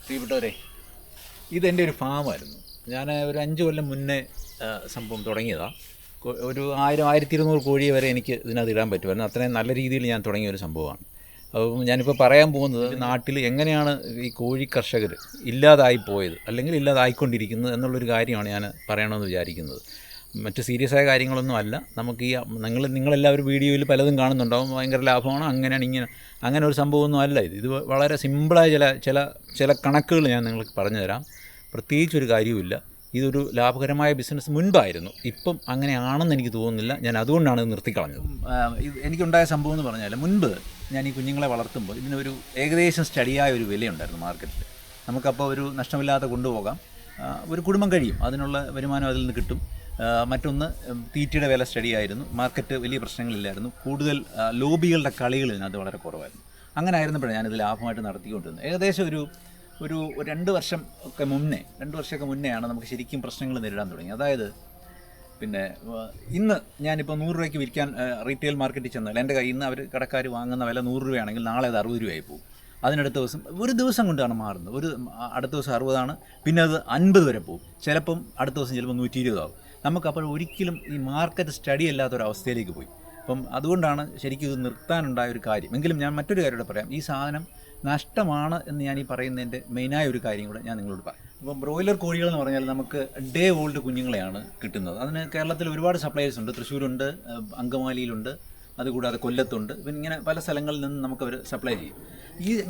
പ്രിയപ്പെട്ടവരെ, ഇതെൻ്റെ ഒരു ഫാമായിരുന്നു. ഞാൻ ഒരു 5 കൊല്ലം മുന്നേ സംഭവം തുടങ്ങിയതാണ്. ഒരു 1000-1200 കോഴിയെ വരെ എനിക്ക് ഇതിനകത്ത് ഇടാൻ പറ്റുമായിരുന്നു. അത്രയും നല്ല രീതിയിൽ ഞാൻ തുടങ്ങിയ ഒരു സംഭവമാണ്. അപ്പം ഞാനിപ്പോൾ പറയാൻ പോകുന്നത് നാട്ടിൽ എങ്ങനെയാണ് ഈ കോഴി കർഷകർ ഇല്ലാതായി പോയത് അല്ലെങ്കിൽ ഇല്ലാതായിക്കൊണ്ടിരിക്കുന്നത് എന്നുള്ളൊരു കാര്യമാണ് ഞാൻ പറയണമെന്ന് വിചാരിക്കുന്നത്. മറ്റ് സീരിയസ് ആയ കാര്യങ്ങളൊന്നും അല്ല. നമുക്ക് ഈ നിങ്ങളെല്ലാവരും വീഡിയോയിൽ പലതും കാണുന്നുണ്ടാവും, ഭയങ്കര ലാഭമാണ്, അങ്ങനെയാണ് അങ്ങനെ ഒരു സംഭവമൊന്നും അല്ല ഇത് വളരെ സിമ്പിളായ ചില കണക്കുകൾ ഞാൻ നിങ്ങൾക്ക് പറഞ്ഞു തരാം. പ്രത്യേകിച്ചൊരു കാര്യവുമില്ല. ഇതൊരു ലാഭകരമായ ബിസിനസ് മുൻപായിരുന്നു, ഇപ്പം അങ്ങനെയാണെന്ന് എനിക്ക് തോന്നുന്നില്ല. ഞാൻ അതുകൊണ്ടാണ് ഇത് നിർത്തിക്കളഞ്ഞത്. എനിക്കുണ്ടായ സംഭവം എന്ന് പറഞ്ഞാൽ, മുൻപ് ഞാൻ ഈ കുഞ്ഞുങ്ങളെ വളർത്തുമ്പോൾ ഇതിനൊരു ഏകദേശം സ്റ്റഡിയായ ഒരു വിലയുണ്ടായിരുന്നു മാർക്കറ്റിൽ. നമുക്കപ്പോൾ ഒരു നഷ്ടമില്ലാതെ കൊണ്ടുപോകാം, ഒരു കുടുംബം കഴിയും, അതിനുള്ള വരുമാനം അതിൽ നിന്ന് കിട്ടും. മറ്റൊന്ന്, തീറ്റയുടെ വില സ്റ്റഡിയായിരുന്നു, മാർക്കറ്റ് വലിയ പ്രശ്നങ്ങളില്ലായിരുന്നു, കൂടുതൽ ലോബികളുടെ കളികൾ ഇതിനകത്ത് വളരെ കുറവായിരുന്നു. അങ്ങനെ ആയിരുന്നപ്പോഴാണ് ഞാനിത് ലാഭമായിട്ട് നടത്തിക്കൊണ്ടിരുന്നത്. ഏകദേശം ഒരു 2 വർഷമൊക്കെ മുന്നെയാണ് നമുക്ക് ശരിക്കും പ്രശ്നങ്ങൾ നേരിടാൻ തുടങ്ങി. അതായത് പിന്നെ ഇന്ന് ഞാനിപ്പോൾ 100 രൂപയ്ക്ക് വിൽക്കാൻ റീറ്റെയിൽ മാർക്കറ്റിൽ ചെന്നാൽ എൻ്റെ കയ്യിൽ നിന്ന് കടക്കാർ വാങ്ങുന്ന വില 100 രൂപയാണെങ്കിൽ നാളെ അത് 60 രൂപയായി പോകും. അതിനടുത്ത ദിവസം ഒരു ദിവസം കൊണ്ടാണ് മാറുന്നത്. അടുത്ത ദിവസം 60 പിന്നെ അത് 50 വരെ പോകും. ചിലപ്പം അടുത്ത ദിവസം ചിലപ്പോൾ 120 ആവും. നമുക്കപ്പോൾ ഒരിക്കലും ഈ മാർക്കറ്റ് സ്റ്റഡി അല്ലാത്തൊരവസ്ഥയിലേക്ക് പോയി. അപ്പം അതുകൊണ്ടാണ് ശരിക്കും ഇത് നിർത്താനുണ്ടായ ഒരു കാര്യം. എങ്കിലും ഞാൻ മറ്റൊരു കാര്യം കൂടെ പറയാം. ഈ സാധനം നഷ്ടമാണ് എന്ന് ഞാൻ ഈ പറയുന്നതിൻ്റെ മെയിനായ ഒരു കാര്യം കൂടെ ഞാൻ നിങ്ങളോട് പറയാം. അപ്പം ബ്രോയിലർ കോഴികൾ എന്ന് പറഞ്ഞാൽ നമുക്ക് ഡേ ഓൾഡ് കുഞ്ഞുങ്ങളെയാണ് കിട്ടുന്നത്. അതിന് കേരളത്തിൽ ഒരുപാട് സപ്ലയേഴ്സ് ഉണ്ട്. തൃശ്ശൂരുണ്ട്, അങ്കമാലിയിലുണ്ട്, അതുകൂടാതെ കൊല്ലത്തുണ്ട്. പിന്നെ ഇങ്ങനെ പല സ്ഥലങ്ങളിൽ നിന്ന് നമുക്കവർ സപ്ലൈ ചെയ്യും.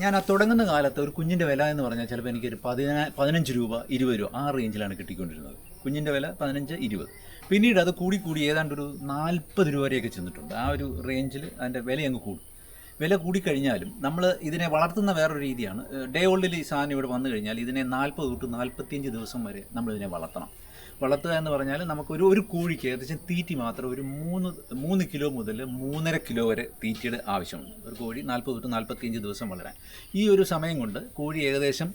ഞാൻ തുടങ്ങുന്ന കാലത്ത് ഒരു കുഞ്ഞിൻ്റെ വില എന്ന് പറഞ്ഞാൽ ചിലപ്പോൾ എനിക്കൊരു 15 രൂപ 20 രൂപ ആ റേഞ്ചിലാണ് കിട്ടിക്കൊണ്ടിരുന്നത്. കുഞ്ഞിൻ്റെ വില 15-20. പിന്നീട് അത് കൂടി ഏതാണ്ട് ഒരു 40 രൂപ വരെയൊക്കെ ചെന്നിട്ടുണ്ട്. ആ ഒരു റേഞ്ചിൽ അതിൻ്റെ വില അങ്ങ് കൂടും. വില കൂടിക്കഴിഞ്ഞാലും നമ്മൾ ഇതിനെ വളർത്തുന്ന വേറൊരു രീതിയാണ്. ഡേ ഓൾഡിൽ ഈ സാധനം ഇവിടെ വന്നു കഴിഞ്ഞാൽ ഇതിനെ 40 തൊട്ട് 45 ദിവസം വരെ നമ്മളിതിനെ വളർത്തണം. വളർത്തുക എന്ന് പറഞ്ഞാൽ നമുക്ക് ഒരു കോഴിക്ക് ഏകദേശം തീറ്റി മാത്രം ഒരു 3 കിലോ മുതൽ 3.5 കിലോ വരെ തീറ്റയുടെ ആവശ്യമുണ്ട്. ഒരു കോഴി 40 തൊട്ട് 45 ദിവസം വളരാൻ. ഈ ഒരു സമയം കൊണ്ട് കോഴി ഏകദേശം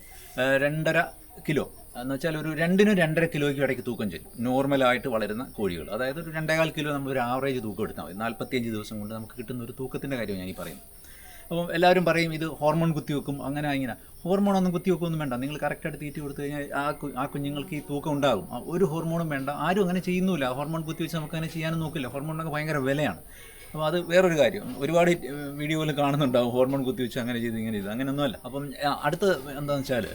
2.5 കിലോ എന്ന് വെച്ചാൽ ഒരു 2-2.5 കിലോയ്ക്ക് ഇടയ്ക്ക് തൂക്കം ചെല്ലും നോർമലായിട്ട് വളരുന്ന കോഴികൾ. അതായത് ഒരു 2.25 കിലോ നമ്മളൊരു ആവറേജ് തൂക്കം എടുത്താൽ മതി. 45 ദിവസം കൊണ്ട് നമുക്ക് കിട്ടുന്ന ഒരു തൂക്കത്തിൻ്റെ കാര്യം ഞാൻ ഈ പറയുന്നത്. അപ്പം എല്ലാവരും പറയും ഇത് ഹോർമോൺ കുത്തിവെക്കും, അങ്ങനെ ഇങ്ങനെ. ഹോർമോണൊന്നും കുത്തിവെക്കൊന്നും വേണ്ട. നിങ്ങൾ കറക്റ്റായിട്ട് തീറ്റി കൊടുത്തു കഴിഞ്ഞാൽ ആ കുഞ്ഞുങ്ങൾക്ക് ഈ തൂക്കം ഉണ്ടാകും. ഒരു ഹോർമോണും വേണ്ട. ആരും അങ്ങനെ ചെയ്യുന്നില്ല. ഹോർമോൺ കുത്തിവെച്ച് നമുക്ക് അങ്ങനെ ചെയ്യാനും നോക്കില്ല. ഹോർമോണൊക്കെ ഭയങ്കര വിലയാണ്. അപ്പോൾ അത് വേറൊരു കാര്യം. ഒരുപാട് വീഡിയോയിൽ കാണുന്നുണ്ടാവും ഹോർമോൺ കുത്തിവെച്ച് അങ്ങനെ ചെയ്ത് ഇങ്ങനെ ചെയ്ത്. അങ്ങനെയൊന്നുമല്ല. അപ്പം അടുത്ത് എന്താണെന്ന് വെച്ചാൽ,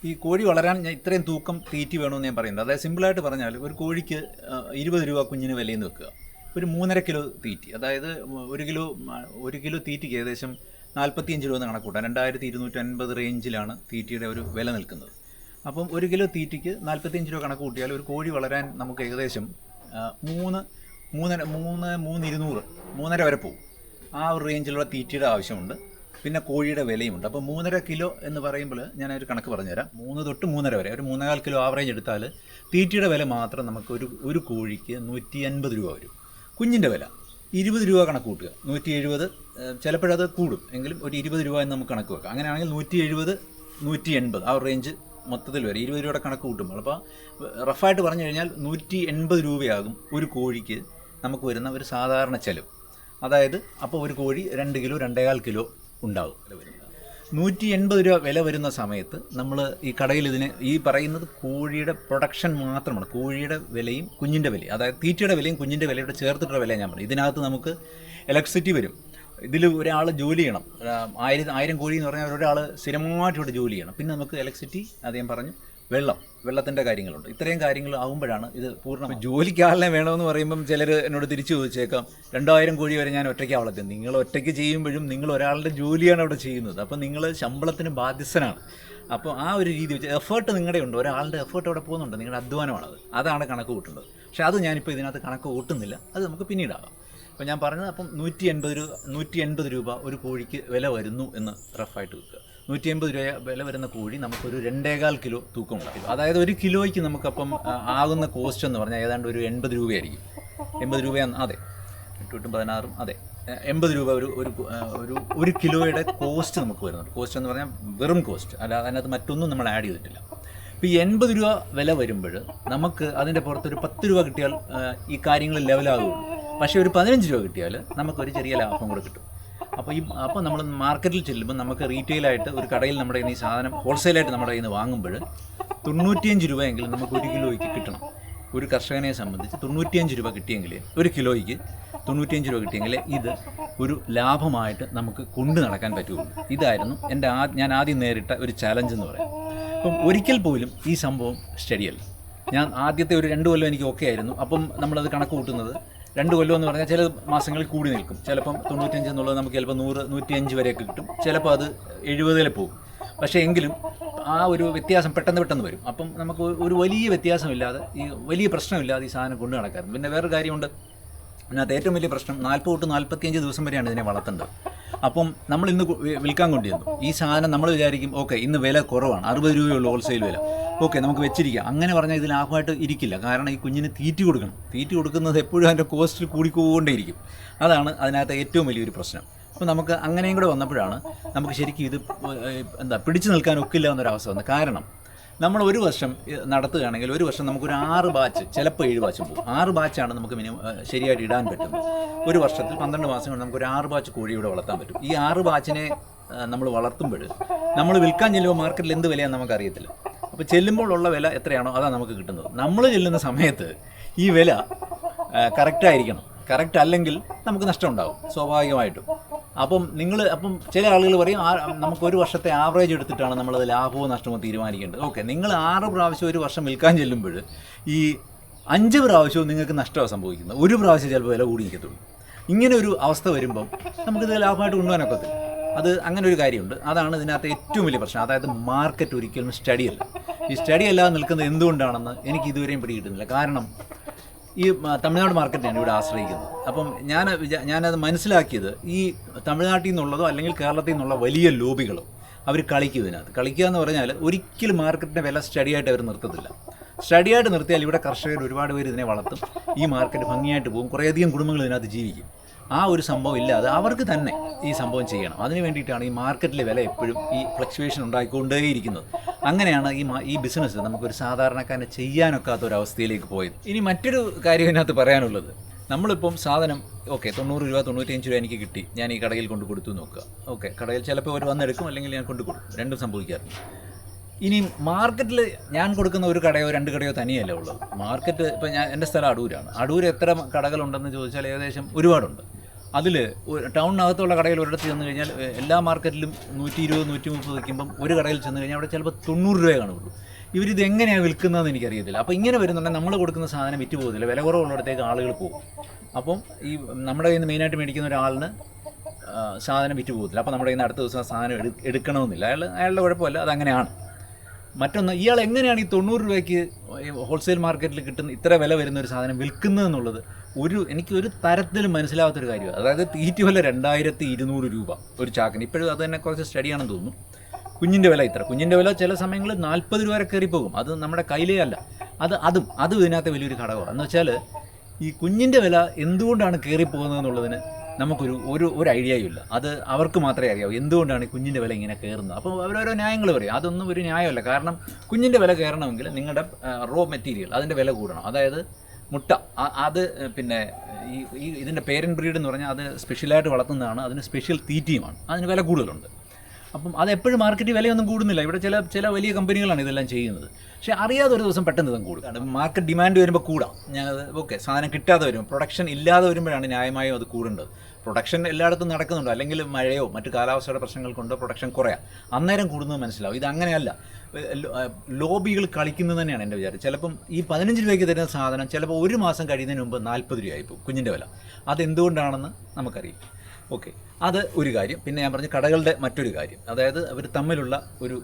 ഈ കോഴി വളരാൻ ഞാൻ തൂക്കം തീറ്റി വേണമെന്ന് ഞാൻ പറയുന്നത്. അതായത് സിമ്പിളായിട്ട് പറഞ്ഞാൽ ഒരു കോഴിക്ക് 20 രൂപ കുഞ്ഞിന് വിലയെന്ന് വെക്കുക. ഒരു 3.5 കിലോ തീറ്റി, അതായത് 1 കിലോ തീറ്റിക്ക് ഏകദേശം 45 രൂപ എന്ന് കണക്കൂട്ടാം. 2250 റേഞ്ചിലാണ് തീറ്റിയുടെ ഒരു വില നിൽക്കുന്നത്. അപ്പം 1 കിലോ തീറ്റിക്ക് 45 രൂപ കണക്ക് കൂട്ടിയാൽ ഒരു കോഴി വളരാൻ നമുക്ക് ഏകദേശം 3.5 വരെ പോകും. ആ ഒരു റേഞ്ചിലുള്ള തീറ്റിയുടെ ആവശ്യമുണ്ട്. പിന്നെ കോഴിയുടെ വിലയുമുണ്ട്. അപ്പോൾ 3.5 കിലോ എന്ന് പറയുമ്പോൾ ഞാനൊരു കണക്ക് പറഞ്ഞുതരാം. 3 തൊട്ട് 3.5 വരെ ഒരു 3.25 കിലോ ആവറേജ് എടുത്താൽ തീറ്റിയുടെ വില മാത്രം നമുക്ക് ഒരു കോഴിക്ക് 150 രൂപ വരും. കുഞ്ഞിൻ്റെ വില 20 രൂപ കണക്ക് കൂട്ടുക. 170, ചിലപ്പോഴത് കൂടും, എങ്കിലും ഒരു 20 രൂപ എന്ന് നമുക്ക് കണക്ക് വെക്കാം. അങ്ങനെയാണെങ്കിൽ 170, 180 ആ റേഞ്ച് മൊത്തത്തിൽ വരെ 20 രൂപയുടെ കണക്ക് കൂട്ടുമ്പോൾ, അപ്പോൾ റഫായിട്ട് പറഞ്ഞു കഴിഞ്ഞാൽ 180 രൂപയാകും ഒരു കോഴിക്ക് നമുക്ക് വരുന്ന ഒരു സാധാരണ ചെലവ്. അതായത് അപ്പോൾ ഒരു കോഴി 2 കിലോ 2.25 കിലോ ഉണ്ടാകും. 180 രൂപ വില വരുന്ന സമയത്ത് നമ്മൾ ഈ കടയിൽ ഈ പറയുന്നത് കോഴിയുടെ പ്രൊഡക്ഷൻ മാത്രമാണ്. കോഴിയുടെ വിലയും കുഞ്ഞിൻ്റെ വിലയും, അതായത് തീറ്റയുടെ വിലയും കുഞ്ഞിൻ്റെ വിലയുടെ ചേർത്തിട്ടുള്ള വില ഞാൻ പറയും. ഇതിനകത്ത് നമുക്ക് ഇലക്ട്രിസിറ്റി വരും. ഇതിൽ ഒരാൾ ജോലി ചെയ്യണം. 1000 കോഴി എന്ന് പറഞ്ഞാൽ ഒരാൾ സ്ഥിരമായിട്ട് ഇവിടെ ജോലി ചെയ്യണം. പിന്നെ നമുക്ക് ഇലക്ട്രിസിറ്റി, അദ്ദേഹം പറഞ്ഞു, വെള്ളത്തിൻ്റെ കാര്യങ്ങളുണ്ട്. ഇത്രയും കാര്യങ്ങൾ ആകുമ്പോഴാണ് ഇത് പൂർണ്ണ. ജോലിക്കാളിനെ വേണമെന്ന് പറയുമ്പം ചിലർ എന്നോട് തിരിച്ചു ചോദിച്ചേക്കാം, 2000 കോഴി വരെ ഞാൻ ഒറ്റയ്ക്ക് വളർത്തും. നിങ്ങൾ ഒറ്റയ്ക്ക് ചെയ്യുമ്പോഴും നിങ്ങൾ ഒരാളുടെ ജോലിയാണ് അവിടെ ചെയ്യുന്നത്. അപ്പോൾ നിങ്ങൾ ശമ്പളത്തിന് ബാധ്യസ്ഥനാണ്. അപ്പോൾ ആ ഒരു രീതി വെച്ച് എഫേർട്ട് നിങ്ങളുടെ ഉണ്ട്, ഒരാളുടെ എഫേർട്ട് അവിടെ പോകുന്നുണ്ട്, നിങ്ങളുടെ അധ്വാനമാണത്. അതാണ് കണക്ക് കൂട്ടുന്നത്. പക്ഷേ അത് ഞാനിപ്പോൾ ഇതിനകത്ത് കണക്ക് കൂട്ടുന്നില്ല, അത് നമുക്ക് പിന്നീടാകാം. അപ്പോൾ ഞാൻ പറഞ്ഞത്, അപ്പം 180 രൂപ ഒരു കോഴിക്ക് വില വരുന്നു എന്ന് റഫായിട്ട് വെക്കുക. 180 രൂപ വില വരുന്ന കോഴി നമുക്കൊരു 2.25 കിലോ തൂക്കം ഉണ്ടാകും. അതായത് 1 കിലോയ്ക്ക് നമുക്കപ്പം ആകുന്ന കോസ്റ്റ് എന്ന് പറഞ്ഞാൽ ഏതാണ്ട് ഒരു 80 രൂപയായിരിക്കും. 80 രൂപയാണ്, അതെ, 8-16, അതെ, 80 രൂപ ഒരു കിലോയുടെ കോസ്റ്റ് നമുക്ക് വരുന്നുണ്ട്. കോസ്റ്റ് എന്ന് പറഞ്ഞാൽ വെറും കോസ്റ്റ്, അല്ലാതെ അതിനകത്ത് മറ്റൊന്നും നമ്മൾ ആഡ് ചെയ്തിട്ടില്ല. ഇപ്പോൾ ഈ 80 രൂപ വില വരുമ്പോൾ നമുക്ക് അതിൻ്റെ പുറത്തൊരു 10 രൂപ കിട്ടിയാൽ ഈ കാര്യങ്ങൾ ലെവലാകുള്ളൂ. പക്ഷേ ഒരു 15 രൂപ കിട്ടിയാൽ നമുക്കൊരു ചെറിയ ലാഭം കൂടെ കിട്ടും. അപ്പോൾ നമ്മൾ മാർക്കറ്റിൽ ചെല്ലുമ്പോൾ നമുക്ക് റീറ്റെയിലായിട്ട് ഒരു കടയിൽ നമ്മുടെ കയ്യിൽ നിന്ന് ഈ സാധനം ഹോൾസെയിലായിട്ട് നമ്മുടെ കയ്യിൽ നിന്ന് വാങ്ങുമ്പോൾ 95 രൂപയെങ്കിലും നമുക്ക് 1 കിലോയ്ക്ക് കിട്ടണം. ഒരു കർഷകനെ സംബന്ധിച്ച് 95 രൂപ കിട്ടിയെങ്കിൽ, ഒരു കിലോയ്ക്ക് 95 രൂപ കിട്ടിയെങ്കിൽ ഇത് ഒരു ലാഭമായിട്ട് നമുക്ക് കൊണ്ടു നടക്കാൻ പറ്റുള്ളൂ. ഇതായിരുന്നു ഞാൻ ആദ്യം നേരിട്ട ഒരു ചാലഞ്ച് എന്ന് പറയാം. അപ്പം ഒരിക്കൽ പോലും ഈ സംഭവം സ്റ്റഡിയല്ല. ഞാൻ ആദ്യത്തെ ഒരു 2 കൊല്ലം എനിക്ക് ഓക്കെ ആയിരുന്നു. അപ്പം നമ്മളത് കണക്ക് കൂട്ടുന്നത് 2 കൊല്ലം എന്ന് പറഞ്ഞാൽ ചില മാസങ്ങളിൽ കൂടി നിൽക്കും. ചിലപ്പം 95 എന്നുള്ളത് നമുക്ക് ചിലപ്പോൾ 100, 105 വരെയൊക്കെ കിട്ടും. ചിലപ്പോൾ അത് 70 പോകും. പക്ഷേ എങ്കിലും ആ ഒരു വ്യത്യാസം പെട്ടെന്ന് വരും. അപ്പം നമുക്ക് ഒരു വലിയ വ്യത്യാസമില്ലാതെ, ഈ വലിയ പ്രശ്നമില്ലാതെ ഈ സാധനം കൊണ്ടു നടക്കാറുണ്ട്. പിന്നെ വേറൊരു കാര്യമുണ്ട്, അതിനകത്ത് ഏറ്റവും വലിയ പ്രശ്നം 40 തൊട്ട് 45 ദിവസം വരെയാണ് ഇതിനെ വളർത്തേണ്ടത്. അപ്പം നമ്മൾ ഇന്ന് വിൽക്കാൻ കൊണ്ടുവന്നു ഈ സാധനം, നമ്മൾ വിചാരിക്കും ഓക്കെ ഇന്ന് വില കുറവാണ്, 60 രൂപയുള്ള ഹോൾസെയിൽ വില, ഓക്കെ നമുക്ക് വെച്ചിരിക്കാം. അങ്ങനെ പറഞ്ഞാൽ ഇത് ലാഭമായിട്ട് ഇരിക്കില്ല. കാരണം ഈ കുഞ്ഞിന് തീറ്റി കൊടുക്കണം. തീറ്റി കൊടുക്കുന്നത് എപ്പോഴും അതിൻ്റെ കോസ്റ്റിൽ കൂടിക്കൊണ്ടേയിരിക്കും. അതാണ് അതിനകത്ത് ഏറ്റവും വലിയൊരു പ്രശ്നം. അപ്പോൾ നമുക്ക് അങ്ങനെയും കൂടെ വന്നപ്പോഴാണ് നമുക്ക് ശരിക്കും ഇത് പിടിച്ചു നിൽക്കാൻ ഒക്കില്ല എന്നൊരവസ്ഥ വന്നത്. കാരണം നമ്മൾ ഒരു വർഷം നടത്തുകയാണെങ്കിൽ ഒരു വർഷം നമുക്കൊരു 6 ബാച്ച്, ചിലപ്പോൾ 7 ബാച്ചും പോകും. 6 ബാച്ചാണ് നമുക്ക് മിനിമം ശരിയായിട്ട് ഇടാൻ പറ്റുന്നത്. ഒരു വർഷത്തിൽ 12 മാസം കൊണ്ട് നമുക്കൊരു 6 ബാച്ച് കോഴിയുടെ വളർത്താൻ പറ്റും. ഈ 6 ബാച്ചിനെ നമ്മൾ വളർത്തുമ്പോൾ നമ്മൾ വിൽക്കാൻ ചെല്ലുമ്പോൾ മാർക്കറ്റിൽ എന്ത് വിലയാണെന്ന് നമുക്കറിയത്തില്ല. അപ്പോൾ ചെല്ലുമ്പോൾ ഉള്ള വില എത്രയാണോ അതാണ് നമുക്ക് കിട്ടുന്നത്. നമ്മൾ ചെല്ലുന്ന സമയത്ത് ഈ വില കറക്റ്റായിരിക്കണം. കറക്റ്റ് അല്ലെങ്കിൽ നമുക്ക് നഷ്ടം ഉണ്ടാകും സ്വാഭാവികമായിട്ടും. അപ്പം ചില ആളുകൾ പറയും നമുക്ക് ഒരു വർഷത്തെ ആവറേജ് എടുത്തിട്ടാണ് നമ്മളത് ലാഭമോ നഷ്ടമോ തീരുമാനിക്കേണ്ടത്. ഓക്കെ, നിങ്ങൾ 6 പ്രാവശ്യം ഒരു വർഷം വിൽക്കാൻ ചെല്ലുമ്പോൾ ഈ 5 പ്രാവശ്യവും നിങ്ങൾക്ക് നഷ്ടമാണ് സംഭവിക്കുന്നത്. ഒരു പ്രാവശ്യം ചിലപ്പോൾ വില കൂടിയിരിക്കത്തുള്ളൂ. ഇങ്ങനെ ഒരു അവസ്ഥ വരുമ്പം നമുക്കിത് ലാഭമായിട്ട് കൊണ്ടുപോകാനൊക്കത്തില്ല. അത് അങ്ങനെ ഒരു കാര്യമുണ്ട്. അതാണ് ഇതിനകത്ത് ഏറ്റവും വലിയ പ്രശ്നം. അതായത് മാർക്കറ്റ് ഒരിക്കലും സ്റ്റഡിയല്ല. ഈ സ്റ്റഡി അല്ലാതെ നിൽക്കുന്നത് എന്തുകൊണ്ടാണെന്ന് എനിക്ക് ഇതുവരെയും പിടികിട്ടുന്നില്ല. കാരണം ഈ തമിഴ്നാട് മാർക്കറ്റിനാണ് ഇവിടെ ആശ്രയിക്കുന്നത്. അപ്പം ഞാനത് മനസ്സിലാക്കിയത്, ഈ തമിഴ്നാട്ടിൽ നിന്നുള്ളതോ അല്ലെങ്കിൽ കേരളത്തിൽ നിന്നുള്ള വലിയ ലോബികളോ അവർ കളിക്കും ഇതിനകത്ത്. കളിക്കുക എന്ന് പറഞ്ഞാൽ ഒരിക്കലും മാർക്കറ്റിൻ്റെ വില സ്റ്റഡിയായിട്ട് അവർ നിർത്തത്തില്ല. സ്റ്റഡിയായിട്ട് നിർത്തിയാൽ ഇവിടെ കർഷകർ ഒരുപാട് പേര് ഇതിനെ വളർത്തും. ഈ മാർക്കറ്റ് ഭംഗിയായിട്ട് പോകും. കുറേയധികം കുടുംബങ്ങൾ ഇതിനകത്ത് ജീവിക്കും. ആ ഒരു സംഭവം ഇല്ലാതെ അവർക്ക് തന്നെ ഈ സംഭവം ചെയ്യണം. അതിന് വേണ്ടിയിട്ടാണ് ഈ മാർക്കറ്റിലെ വില എപ്പോഴും ഈ ഫ്ലക്ച്വേഷൻ ഉണ്ടായിക്കൊണ്ടേയിരിക്കുന്നത്. അങ്ങനെയാണ് ഈ ബിസിനസ് നമുക്കൊരു സാധാരണക്കാരനെ ചെയ്യാനൊക്കാത്ത ഒരു അവസ്ഥയിലേക്ക് പോയത്. ഇനി മറ്റൊരു കാര്യം ഇതിനകത്ത് പറയാനുള്ളത്, നമ്മളിപ്പം സാധനം ഓക്കെ 90 രൂപ 95 രൂപ എനിക്ക് കിട്ടി, ഞാൻ ഈ കടയിൽ കൊണ്ട് കൊടുത്തു നോക്കുക. ഓക്കെ, കടയിൽ ചിലപ്പോൾ അവർ വന്നെടുക്കും, അല്ലെങ്കിൽ ഞാൻ കൊണ്ട് കൊടുക്കും. രണ്ടും സംഭവിക്കാറുണ്ട്. ഇനി മാർക്കറ്റിൽ ഞാൻ കൊടുക്കുന്ന ഒരു കടയോ 2 കടയോ തനിയല്ല ഉള്ളത്. മാർക്കറ്റ് ഇപ്പോൾ എൻ്റെ സ്ഥലം അടൂരാണ്. അടൂർ എത്ര കടകളുണ്ടെന്ന് ചോദിച്ചാൽ ഏകദേശം ഒരുപാടുണ്ട്. അതിൽ ടൗണിനകത്തുള്ള കടയിൽ ഒരിടത്ത് ചെന്ന് കഴിഞ്ഞാൽ എല്ലാ മാർക്കറ്റിലും 120, 130 വയ്ക്കുമ്പം ഒരു കടയിൽ ചെന്ന് കഴിഞ്ഞാൽ അവിടെ ചിലപ്പോൾ 90 രൂപയെ കാണുള്ളൂ. ഇവരിത് എങ്ങനെയാണ് വിൽക്കുന്നതെന്ന് എനിക്കറിയത്തില്ല. അപ്പോൾ ഇങ്ങനെ വരുന്നുണ്ടെങ്കിൽ നമ്മൾ കൊടുക്കുന്ന സാധനം വിറ്റ് പോകുന്നില്ല. വില കുറവുള്ളിടത്തേക്ക് ആളുകൾ പോകും. അപ്പം ഈ നമ്മുടെ കയ്യിൽ നിന്ന് മെയിനായിട്ട് മേടിക്കുന്ന ഒരാളിന് സാധനം വിറ്റ് പോകത്തില്ല. അപ്പോൾ നമ്മുടെ കയ്യിൽ നിന്ന് അടുത്ത ദിവസം സാധനം എടുക്കണമെന്നില്ല. അയാളുടെ കുഴപ്പമല്ല, അതങ്ങനെയാണ്. മറ്റൊന്ന്, ഇയാൾ എങ്ങനെയാണ് ഈ 90 രൂപയ്ക്ക് ഹോൾസെയിൽ മാർക്കറ്റിൽ കിട്ടുന്ന ഇത്ര വില വരുന്ന ഒരു സാധനം വിൽക്കുന്നതെന്നുള്ളത് എനിക്ക് ഒരു തരത്തിലും മനസ്സിലാവാത്തൊരു കാര്യമാണ്. അതായത് തീറ്റി വില 2200 രൂപ ഒരു ചാക്കിന്. ഇപ്പോഴും അത് തന്നെ കുറച്ച് സ്റ്റഡിയാണെന്ന് തോന്നുന്നു. കുഞ്ഞിൻ്റെ വില ഇത്ര. കുഞ്ഞിൻ്റെ വില ചില സമയങ്ങളിൽ 40 രൂപ വരെ കയറിപ്പോകും. അത് നമ്മുടെ കയ്യിലേ അല്ല. അതും ഇതിനകത്ത് വലിയൊരു ഘടകമാണ്. എന്ന് വെച്ചാൽ ഈ കുഞ്ഞിൻ്റെ വില എന്തുകൊണ്ടാണ് കയറിപ്പോകുന്നതെന്നുള്ളതിന് നമുക്കൊരു ഐഡിയയും ഇല്ല. അത് അവർക്ക് മാത്രമേ അറിയാവൂ എന്തുകൊണ്ടാണ് ഈ കുഞ്ഞിൻ്റെ വില ഇങ്ങനെ കയറുന്നത്. അപ്പോൾ അവരോരോ ന്യായങ്ങൾ പറയും. അതൊന്നും ഒരു ന്യായമല്ല. കാരണം കുഞ്ഞിൻ്റെ വില കയറണമെങ്കിൽ നിങ്ങളുടെ റോ മെറ്റീരിയൽ അതിൻ്റെ വില കൂടണം. അതായത് മുട്ട, അത് പിന്നെ ഇതിൻ്റെ പേരൻറ്റ് ബ്രീഡ് എന്ന് പറഞ്ഞാൽ അത് സ്പെഷ്യലായിട്ട് വളർത്തുന്നതാണ്. അതിന് സ്പെഷ്യൽ തീറ്റിയുമാണ്. അതിന് വില കൂടുതലുണ്ട്. അപ്പം അതെപ്പോഴും മാർക്കറ്റ് വിലയൊന്നും കൂടുന്നില്ല. ഇവിടെ ചില വലിയ കമ്പനികളാണ് ഇതെല്ലാം ചെയ്യുന്നത്. പക്ഷേ അറിയാതെ ഒരു ദിവസം പെട്ടെന്ന് ഇതും കൂടും. കാരണം മാർക്കറ്റ് ഡിമാൻഡ് വരുമ്പോൾ കൂടാം. ഓക്കെ, സാധനം കിട്ടാതെ വരും. പ്രൊഡക്ഷൻ ഇല്ലാതെ വരുമ്പോഴാണ് ന്യായമായും അത് കൂടേണ്ടത്. പ്രൊഡക്ഷൻ എല്ലായിടത്തും നടക്കുന്നുണ്ട്. അല്ലെങ്കിൽ മഴയോ മറ്റു കാലാവസ്ഥയുടെ പ്രശ്നങ്ങൾ കൊണ്ടോ പ്രൊഡക്ഷൻ കുറയാം. അന്നേരം കൂടുന്നത് മനസ്സിലാവും. ഇതങ്ങനെയല്ല. ലോബികൾ കളിക്കുന്നത് തന്നെയാണ് എൻ്റെ വിചാരം. ചിലപ്പം ഈ 15 രൂപയ്ക്ക് തരുന്ന സാധനം ചിലപ്പോൾ ഒരു മാസം കഴിയുന്നതിന് മുമ്പ് 40 രൂപയായിപ്പോവും കുഞ്ഞിൻ്റെ വില. അതെന്തുകൊണ്ടാണെന്ന് നമുക്കറിയാം. ഓക്കെ, അത് ഒരു കാര്യം. പിന്നെ ഞാൻ പറഞ്ഞ കടകളുടെ മറ്റൊരു കാര്യം, അതായത് അവർ തമ്മിലുള്ള ഒരു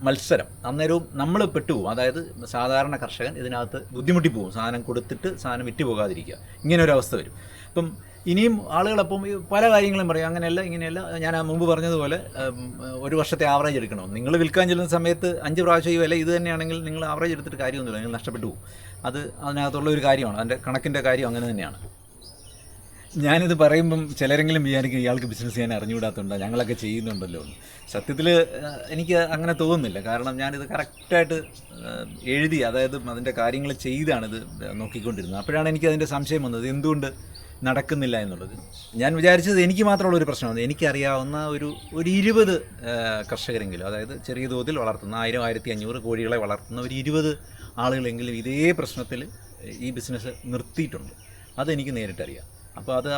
മത്സരം. അന്നേരവും നമ്മൾ പെട്ടുപോകും. അതായത് സാധാരണ കർഷകൻ ഇതിനകത്ത് ബുദ്ധിമുട്ടി പോകും. സാധനം കൊടുത്തിട്ട് സാധനം വിറ്റ് പോകാതിരിക്കുക, ഇങ്ങനെ ഒരു അവസ്ഥ വരും. അപ്പം ഇനിയും ആളുകളപ്പം പല കാര്യങ്ങളും പറയും, അങ്ങനെയല്ല ഇങ്ങനെയല്ല. ഞാൻ മുമ്പ് പറഞ്ഞതുപോലെ ഒരു വർഷത്തെ ആവറേജ് എടുക്കണം. നിങ്ങൾ വിൽക്കാൻ ചെല്ലുന്ന സമയത്ത് 5 പ്രാവശ്യം ഈ വില ഇത് തന്നെയാണെങ്കിൽ നിങ്ങൾ ആവറേജ് എടുത്തിട്ട് കാര്യമൊന്നുമില്ല, നിങ്ങൾ നഷ്ടപ്പെട്ടു പോകും. അതിനകത്തുള്ള ഒരു കാര്യമാണ്. അതിൻ്റെ കണക്കിൻ്റെ കാര്യം അങ്ങനെ തന്നെയാണ്. ഞാനിത് പറയുമ്പം ചിലരെങ്കിലും വിചാരിക്കും ഇയാൾക്ക് ബിസിനസ് ചെയ്യാൻ അറിഞ്ഞുകൂടാത്തതുണ്ടോ, ഞങ്ങളൊക്കെ ചെയ്യുന്നുണ്ടല്ലോ എന്ന്. സത്യത്തിൽ എനിക്ക് അങ്ങനെ തോന്നുന്നില്ല. കാരണം ഞാനിത് കറക്റ്റായിട്ട് എഴുതി, അതായത് അതിൻ്റെ കാര്യങ്ങൾ ചെയ്താണിത് നോക്കിക്കൊണ്ടിരുന്നത്. അപ്പോഴാണ് എനിക്ക് അതിൻ്റെ സംശയം വന്നത്, എന്തുകൊണ്ട് നടക്കുന്നില്ല എന്നുള്ളത്. ഞാൻ വിചാരിച്ചത് എനിക്ക് മാത്രമുള്ള ഒരു പ്രശ്നമാണ്. എനിക്കറിയാവുന്ന ഒരു 20 കർഷകരെങ്കിലും, അതായത് ചെറിയ തോതിൽ വളർത്തുന്ന 1000, 1500 കോഴികളെ വളർത്തുന്ന ഒരു 20 ആളുകളെങ്കിലും ഇതേ പ്രശ്നത്തിൽ ഈ ബിസിനസ് നിർത്തിയിട്ടുണ്ട്. അതെനിക്ക് നേരിട്ടറിയാം.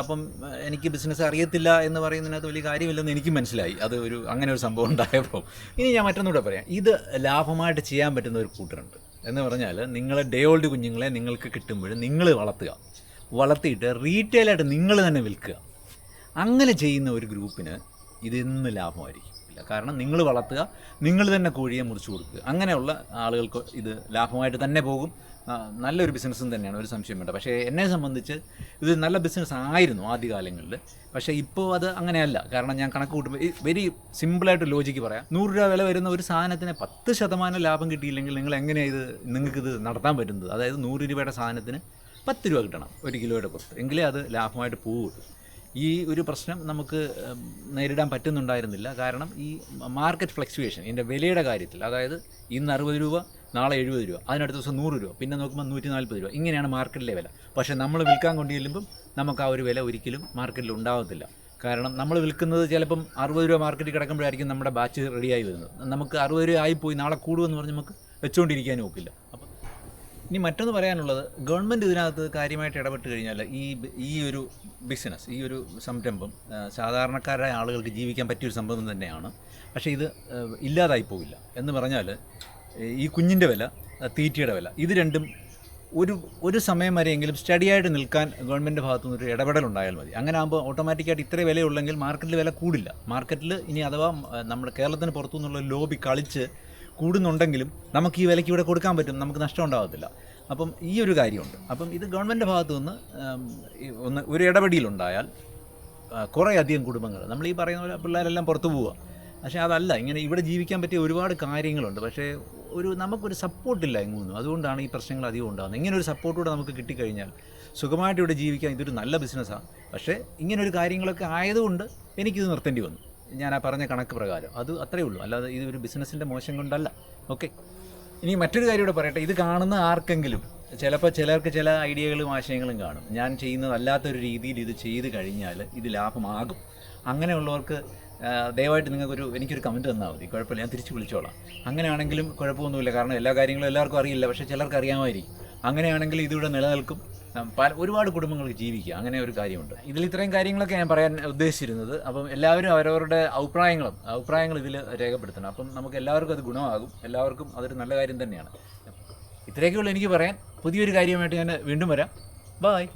അപ്പം എനിക്ക് ബിസിനസ് അറിയത്തില്ല എന്ന് പറയുന്നതിനകത്ത് വലിയ കാര്യമില്ലെന്ന് എനിക്ക് മനസ്സിലായി. അത് അങ്ങനെ ഒരു സംഭവം ഉണ്ടായപ്പോൾ. ഇനി ഞാൻ മറ്റൊന്നുകൂടെ പറയാം. ഇത് ലാഭമായിട്ട് ചെയ്യാൻ പറ്റുന്ന ഒരു കൂട്ടരുണ്ട്. എന്ന് പറഞ്ഞാൽ, നിങ്ങളെ ഡേ ഓൾഡ് കുഞ്ഞുങ്ങളെ നിങ്ങൾക്ക് കിട്ടുമ്പോൾ നിങ്ങൾ വളർത്തിയിട്ട് റീറ്റെയിലായിട്ട് നിങ്ങൾ തന്നെ വിൽക്കുക. അങ്ങനെ ചെയ്യുന്ന ഒരു ഗ്രൂപ്പിന് ഇതെന്ന് ലാഭമായിരിക്കും. കാരണം നിങ്ങൾ വളർത്തുക, നിങ്ങൾ തന്നെ കോഴിയെ മുറിച്ച് കൊടുക്കുക. അങ്ങനെയുള്ള ആളുകൾക്ക് ഇത് ലാഭമായിട്ട് തന്നെ പോകും. നല്ലൊരു ബിസിനസ്സും തന്നെയാണ്, ഒരു സംശയം വേണ്ട. പക്ഷേ എന്നെ സംബന്ധിച്ച് ഇത് നല്ല ബിസിനസ് ആയിരുന്നു ആദ്യകാലങ്ങളിൽ. പക്ഷേ ഇപ്പോൾ അത് അങ്ങനെയല്ല. കാരണം ഞാൻ കണക്ക് കൂട്ടുമ്പോൾ വെരി സിമ്പിളായിട്ട് ലോജിക്ക് പറയാം. 100 രൂപ വില വരുന്ന ഒരു സാധനത്തിന് 10% ലാഭം കിട്ടിയില്ലെങ്കിൽ നിങ്ങൾക്കിത് നടത്താൻ പറ്റുന്നത്? അതായത് 100 രൂപയുടെ സാധനത്തിന് 10 രൂപ കിട്ടണം 1 കിലോയുടെ പുറത്ത്, എങ്കിലേ അത് ലാഭമായിട്ട് പോകുള്ളൂ. ഈ ഒരു പ്രശ്നം നമുക്ക് നേരിടാൻ പറ്റുന്നുണ്ടായിരുന്നില്ല. കാരണം ഈ മാർക്കറ്റ് ഫ്ലക്ച്വേഷൻ, ഇതിൻ്റെ വിലയുടെ കാര്യത്തിൽ, അതായത് ഇന്ന് 60 രൂപ, നാളെ 70 രൂപ, അതിനടുത്ത ദിവസം 100 രൂപ, പിന്നെ നോക്കുമ്പോൾ 140 രൂപ, ഇങ്ങനെയാണ് മാർക്കറ്റിലെ വില. പക്ഷേ നമ്മൾ വിൽക്കാൻ കൊണ്ടു ചെല്ലുമ്പം നമുക്ക് ആ ഒരു വില ഒരിക്കലും മാർക്കറ്റിൽ ഉണ്ടാകത്തില്ല. കാരണം നമ്മൾ വിൽക്കുന്നത് ചിലപ്പം 60 രൂപ മാർക്കറ്റിൽ കിടക്കുമ്പോഴായിരിക്കും നമ്മുടെ ബാച്ച് റെഡിയായി വരുന്നത്. നമുക്ക് 60 രൂപ ആയിപ്പോയി, നാളെ കൂടുമെന്ന് പറഞ്ഞ് നമുക്ക് വെച്ചുകൊണ്ടിരിക്കാനും ഒക്കില്ല. അപ്പം ഇനി മറ്റൊന്ന് പറയാനുള്ളത്, ഗവൺമെൻറ് ഇതിനകത്ത് കാര്യമായിട്ട് ഇടപെട്ട് കഴിഞ്ഞാൽ ഈ ഒരു ബിസിനസ്, ഈ ഒരു സംരംഭം സാധാരണക്കാരായ ആളുകൾക്ക് ജീവിക്കാൻ പറ്റിയൊരു സംഭവം തന്നെയാണ്. പക്ഷേ ഇത് ഇല്ലാതായി പോവില്ല. എന്ന് പറഞ്ഞാൽ, ഈ കുഞ്ഞിൻ്റെ വില, തീറ്റയുടെ വില, ഇത് രണ്ടും ഒരു സമയം വരെയെങ്കിലും സ്റ്റഡിയായിട്ട് നിൽക്കാൻ ഗവൺമെൻറ് ഭാഗത്തു നിന്നൊരു ഇടപെടലുണ്ടായാൽ മതി. അങ്ങനെ ആകുമ്പോൾ ഓട്ടോമാറ്റിക്കായിട്ട് ഇത്രയും വിലയുള്ളെങ്കിൽ മാർക്കറ്റിൽ വില കൂടില്ല. മാർക്കറ്റിൽ ഇനി അഥവാ നമ്മുടെ കേരളത്തിന് പുറത്തു നിന്നുള്ള ലോബി കളിച്ച് കൂടുന്നുണ്ടെങ്കിലും നമുക്ക് ഈ വിലയ്ക്ക് ഇവിടെ കൊടുക്കാൻ പറ്റും, നമുക്ക് നഷ്ടം ഉണ്ടാകത്തില്ല. അപ്പം ഈ ഒരു കാര്യമുണ്ട്. അപ്പം ഇത് ഗവൺമെൻറ് ഭാഗത്തു നിന്ന് ഒരു ഇടപെടലുണ്ടായാൽ കുറേ അധികം കുടുംബങ്ങൾ, നമ്മൾ ഈ പറയുന്ന പോലെ പിള്ളേരെല്ലാം പുറത്തു പോവുക. പക്ഷേ അതല്ല, ഇങ്ങനെ ഇവിടെ ജീവിക്കാൻ പറ്റിയ ഒരുപാട് കാര്യങ്ങളുണ്ട്. പക്ഷേ നമുക്കൊരു സപ്പോർട്ടില്ല എങ്ങൊന്നും. അതുകൊണ്ടാണ് ഈ പ്രശ്നങ്ങൾ അധികം ഉണ്ടാകുന്നത്. ഇങ്ങനെ ഒരു സപ്പോർട്ടൂടെ നമുക്ക് കിട്ടിക്കഴിഞ്ഞാൽ സുഖമായിട്ട് ഇവിടെ ജീവിക്കാൻ ഇതൊരു നല്ല ബിസിനസ്സാണ്. പക്ഷേ ഇങ്ങനൊരു കാര്യങ്ങളൊക്കെ ആയതുകൊണ്ട് എനിക്കിത് നിർത്തേണ്ടി വന്നു. ഞാൻ ആ പറഞ്ഞ കണക്ക് പ്രകാരം അത് അത്രയേ ഉള്ളൂ. അല്ലാതെ ഇതൊരു ബിസിനസ്സിൻ്റെ മോശം കൊണ്ടല്ല. ഓക്കെ. ഇനി മറ്റൊരു കാര്യം കൂടെ പറയട്ടെ. ഇത് കാണുന്ന ആർക്കെങ്കിലും ചിലപ്പോൾ ചിലർക്ക് ചില ഐഡിയകളും ആശയങ്ങളും കാണും. ഞാൻ ചെയ്യുന്നതല്ലാത്തൊരു രീതിയിൽ ഇത് ചെയ്ത് കഴിഞ്ഞാൽ ഇത് ലാഭമാകും. അങ്ങനെയുള്ളവർക്ക് ദയവായിട്ട് എനിക്കൊരു കമൻറ്റ് തന്നാൽ മതി, കുഴപ്പമില്ല, ഞാൻ തിരിച്ച് വിളിച്ചോളാം. അങ്ങനെയാണെങ്കിലും കുഴപ്പമൊന്നുമില്ല. കാരണം എല്ലാ കാര്യങ്ങളും എല്ലാവർക്കും അറിയില്ല, പക്ഷേ ചിലർക്ക് അറിയാമായിരിക്കും. അങ്ങനെയാണെങ്കിൽ ഇതിവിടെ നിലനിൽക്കും, ഒരുപാട് കുടുംബങ്ങൾക്ക് ജീവിക്കുക. അങ്ങനെ ഒരു കാര്യമുണ്ട്. ഇതിൽ ഇത്രയും കാര്യങ്ങളൊക്കെ ഞാൻ പറയാൻ ഉദ്ദേശിച്ചിരുന്നത്. അപ്പം എല്ലാവരും അവരവരുടെ അഭിപ്രായങ്ങൾ ഇതിൽ രേഖപ്പെടുത്തണം. അപ്പം നമുക്ക് എല്ലാവർക്കും അത് ഗുണമാകും. എല്ലാവർക്കും അതൊരു നല്ല കാര്യം തന്നെയാണ്. ഇത്രയൊക്കെയുള്ളൂ എനിക്ക് പറയാൻ. പുതിയൊരു കാര്യമായിട്ട് ഞാൻ വീണ്ടും വരാം. ബായ്.